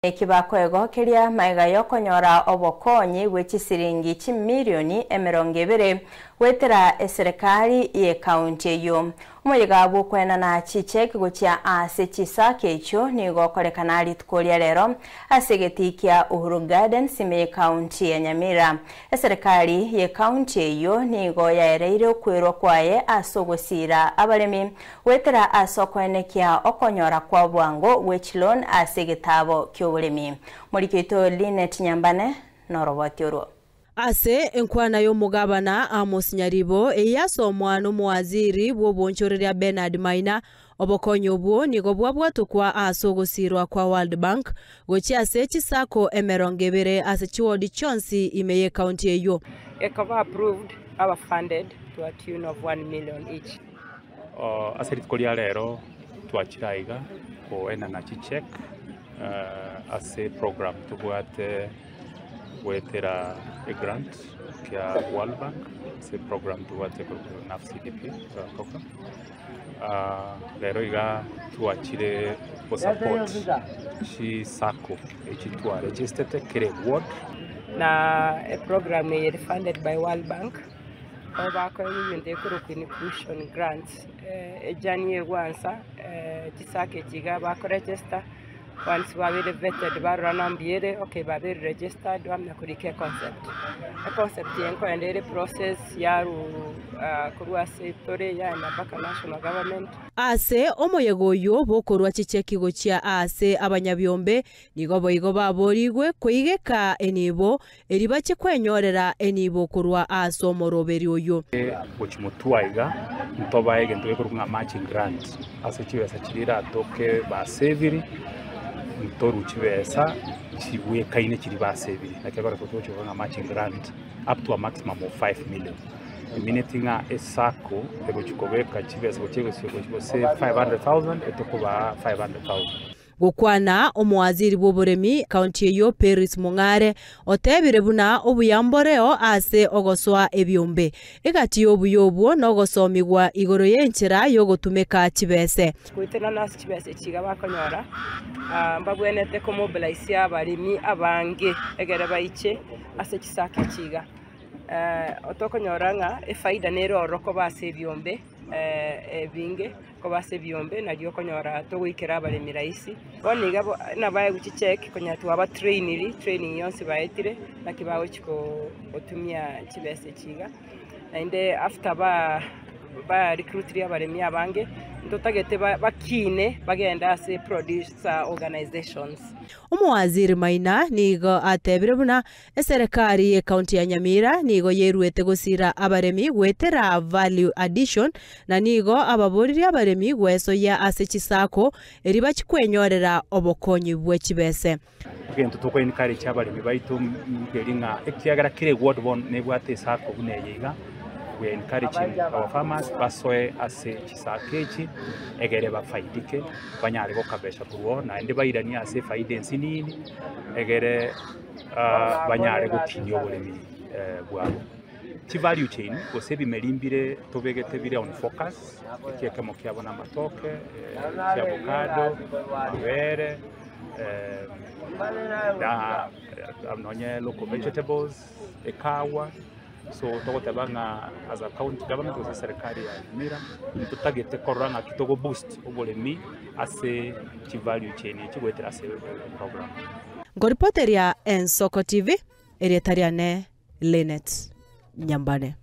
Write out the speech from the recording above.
Kibakwego kiria maiga yokonyora obokonyi wechisiringi chimilioni 20 wetera serikali ye kaunti eyo. Umuyiga bukwena na chichek guchia ase chisake echo nigo korekana litkolia lero asegetikia Uhuru Garden sime kaunti ya Nyamira. Serikali ye kaunti eyo nigo yaereire kwero kwaye asogosira abalemi wetera asokwenekia okonyora kwa bwango wechilon asegetabo kyobulemi. Mulikito Linet Nyambane norobotioro. Ase enkwana y'omugabana Amos Nyaribo eyasomwa n'omuwaziri bw'obwonchorera Bernard Maina obokonyi obwo nigo bwabwatukwa asogosirwa kwa World Bank gochi ase chisako 20 ase chiwodi chonsi imeye county eyo. Ekaba approved our funded to a tune of 1 million each. Ase litkolia lero twachiraiga ko ena na chichek ase program tubwate wetera a grant kia World Bank, se program tuwate na CDP program. Lero iga tuachire po support shi sako echi tuwa registered kire ward na a program funded by World Bank. Oba ko yinde kuro inclusion grants ejani wansa tisake jiga ba ko register. Once we are vetted, we are nambiere, okay, we are registered, we are kurike concept. A concept yenko and the process yaru kurua sectore ya na baka national government. Ase omoyego yo bokorwa chicheki gochia ase abanyabyombe nigo boigo baborigwe kwigeka enibo eribache kwenyorera enibo kurwa aso moroberi oyo. Gochimutwaiga ntobaye gento kurunga matching grant. Ase chiwesa chirira toke ba saving Toru chivesa chiweka ine chiri basebiri nakegora kutocho nga matching grant up to a maximum of 5 million. Iminetinga esako ego chikobeka chivesa gochego se 500,000 etokuba 500,000. Gukwana omuwaziri bw'oburemi county eyo Paris Mungare otebire buna obuyamboreo ase ogoswa ebyombe egati obuyobwo nogosomigwa igoro yenchera yogotumeka chibese kwitena nas chibese chiga bakonyora mbabwenete ko mobilize abalimi abange egere baiche ase chisake chiga otokonyora nga efaida nero roko base ebyombe ebinge ko base byombe na ryo konyora to wikera abalemi raisi boniga nabaye guchichek konyatu aba training yonse baetire nakibawe chiko otumia chibese chiga and after ba recruit abalemi abange ndotagete bakine bagenda ase producer organizations. Umuwaziri Maina nigo atebire buna serikali ye county ya Nyamira nigo yeruete gosira abaremi gwetera value addition na nigo ababoriri abaremi gweso ya ase chisako eriba chikwenyorera obokonyi bwechibese. Gento toko encourage abaremi baitu ngeringa ekiagara kire ward one nebwate sako buneyiga. We are encouraging our farmers basoe ase chisakechi egere bafaidike banyare bokabesha kuona ende bairani ase faidensi nini egere banyare gokinyo bulemi bwabo ti value chain kosebi melimbire tobegete bire on focus kieke mokiabona matoke avocado mabere da amnonye local vegetables ekawa. So togotabanga as a county government was serikali ya Nyamira tutagete koranga kitogo boost obulemi ase chi value chain chigwetera ase program. Ngoripoteria Ensoko TV erietariane Linet Nyambane.